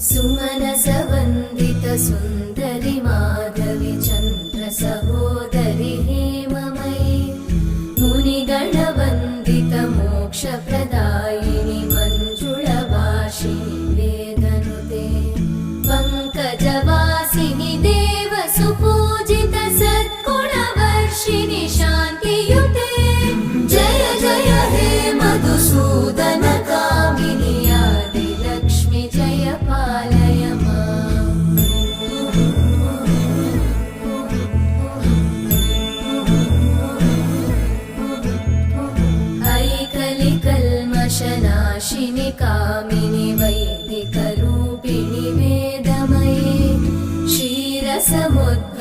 सुमनसवन्दित सुन्दरि माधवि चन्द्र सहोदरि हेममयि मुनिगणवन्दित मोक्षप्रदायिनि मञ्जुळभाषिणि वेदनुते पङ्कजवासिनि देवसुपूजित सद्गुणवर्षिणि शान्तियुते जय जय हे मधुसूदन कामिनि आदिलक्ष्मि जय पालय माम्। ऐकलिकल्मषनाशिनि कामिनि वैदिकरूपिणि वेदमये क्षीरसमुद्र